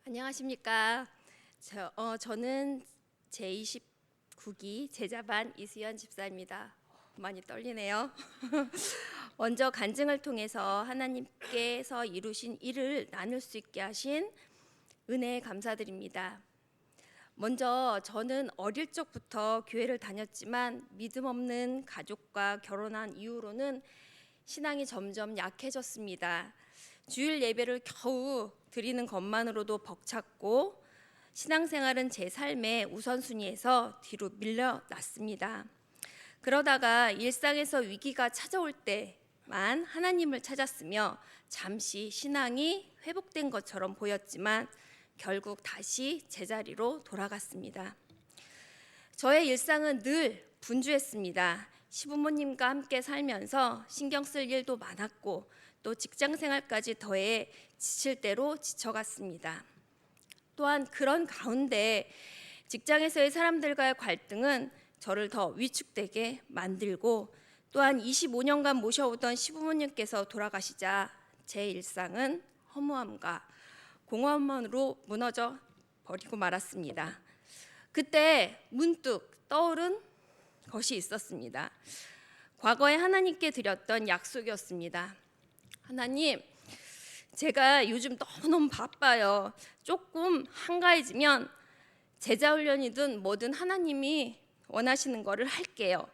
안녕하십니까. 저는 제29기 제자반 이수연 집사입니다. 많이 떨리네요. 먼저 간증을 통해서 하나님께서 이루신 일을 나눌 수 있게 하신 은혜에 감사드립니다. 먼저 저는 어릴 적부터 교회를 다녔지만 믿음 없는 가족과 결혼한 이후로는 신앙이 점점 약해졌습니다. 주일 예배를 겨우 드리는 것만으로도 벅찼고 신앙생활은 제 삶의 우선순위에서 뒤로 밀려났습니다. 그러다가 일상에서 위기가 찾아올 때만 하나님을 찾았으며 잠시 신앙이 회복된 것처럼 보였지만 결국 다시 제자리로 돌아갔습니다. 저의 일상은 늘 분주했습니다. 시부모님과 함께 살면서 신경 쓸 일도 많았고 또 직장 생활까지 더해 지칠 대로 지쳐갔습니다. 또한 그런 가운데 직장에서의 사람들과의 갈등은 저를 더 위축되게 만들고 또한 25년간 모셔오던 시부모님께서 돌아가시자 제 일상은 허무함과 공허함으로 무너져 버리고 말았습니다. 그때 문득 떠오른 것이 있었습니다. 과거에 하나님께 드렸던 약속이었습니다. 하나님, 제가 요즘 너무너무 바빠요. 조금 한가해지면 제자훈련이든 뭐든 하나님이 원하시는 거를 할게요.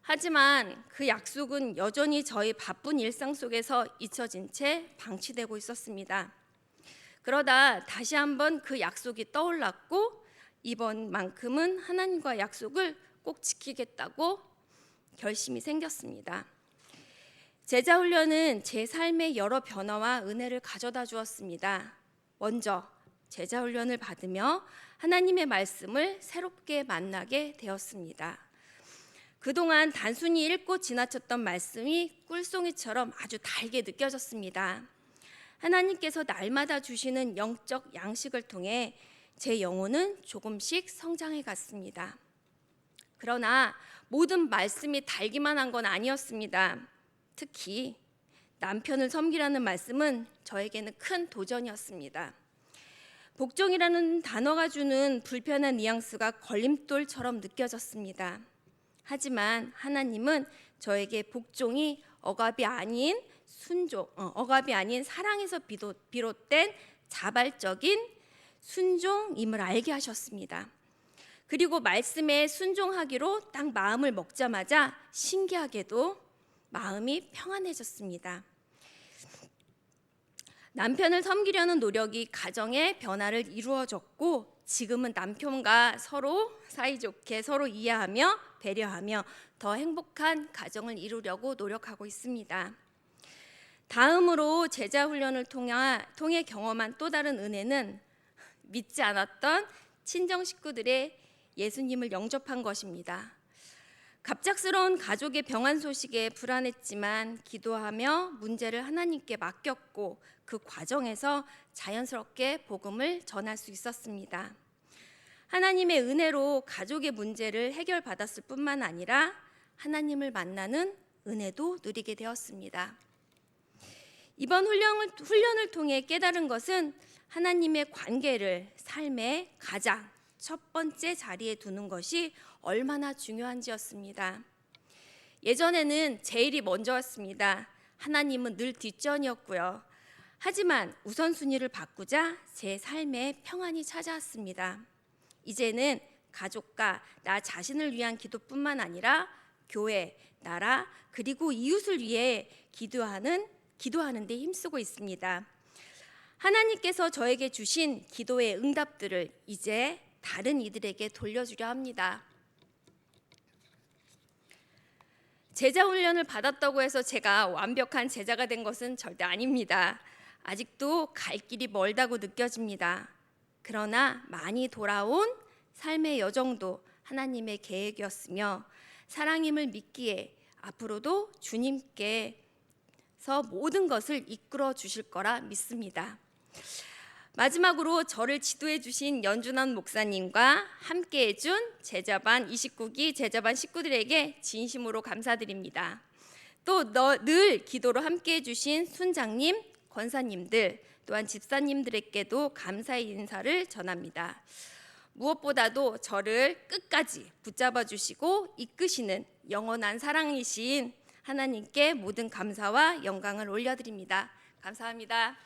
하지만 그 약속은 여전히 저희 바쁜 일상 속에서 잊혀진 채 방치되고 있었습니다. 그러다 다시 한번 그 약속이 떠올랐고 이번만큼은 하나님과 약속을 꼭 지키겠다고 결심이 생겼습니다. 제자훈련은 제 삶의 여러 변화와 은혜를 가져다 주었습니다. 먼저 제자훈련을 받으며 하나님의 말씀을 새롭게 만나게 되었습니다. 그동안 단순히 읽고 지나쳤던 말씀이 꿀송이처럼 아주 달게 느껴졌습니다. 하나님께서 날마다 주시는 영적 양식을 통해 제 영혼은 조금씩 성장해 갔습니다. 그러나 모든 말씀이 달기만 한 건 아니었습니다. 특히 남편을 섬기라는 말씀은 저에게는 큰 도전이었습니다. 복종이라는 단어가 주는 불편한 뉘앙스가 걸림돌처럼 느껴졌습니다. 하지만 하나님은 저에게 복종이 억압이 아닌 사랑에서 비롯된 자발적인 순종임을 알게 하셨습니다. 그리고 말씀에 순종하기로 딱 마음을 먹자마자 신기하게도 마음이 평안해졌습니다. 남편을 섬기려는 노력이 가정의 변화를 이루어졌고 지금은 남편과 서로 사이좋게 서로 이해하며 배려하며 더 행복한 가정을 이루려고 노력하고 있습니다. 다음으로 제자훈련을 통해 경험한 또 다른 은혜는 믿지 않았던 친정 식구들의 예수님을 영접한 것입니다. 갑작스러운 가족의 병환 소식에 불안했지만 기도하며 문제를 하나님께 맡겼고 그 과정에서 자연스럽게 복음을 전할 수 있었습니다. 하나님의 은혜로 가족의 문제를 해결받았을 뿐만 아니라 하나님을 만나는 은혜도 누리게 되었습니다. 이번 훈련을 통해 깨달은 것은 하나님의 관계를 삶의 가장 첫 번째 자리에 두는 것이 얼마나 중요한지였습니다. 예전에는 제 일이 먼저였습니다. 하나님은 늘 뒷전이었고요. 하지만 우선순위를 바꾸자 제 삶에 평안이 찾아왔습니다. 이제는 가족과 나 자신을 위한 기도뿐만 아니라 교회, 나라, 그리고 이웃을 위해 기도하는 데 힘쓰고 있습니다. 하나님께서 저에게 주신 기도의 응답들을 이제 다른 이들에게 돌려주려 합니다. 제자 훈련을 받았다고 해서 제가 완벽한 제자가 된 것은 절대 아닙니다. 아직도 갈 길이 멀다고 느껴집니다. 그러나 많이 돌아온 삶의 여정도 하나님의 계획이었으며 사랑임을 믿기에 앞으로도 주님께서 모든 것을 이끌어 주실 거라 믿습니다. 마지막으로 저를 지도해 주신 연준환 목사님과 함께 해준 제자반 29기 제자반 식구들에게 진심으로 감사드립니다. 또 늘 기도로 함께 해주신 순장님, 권사님들, 또 또한 집사님들에게도 감사의 인사를 전합니다. 무엇보다도 저를 끝까지 붙잡아 주시고 이끄시는 영원한 사랑이신 하나님께 모든 감사와 영광을 올려드립니다. 감사합니다.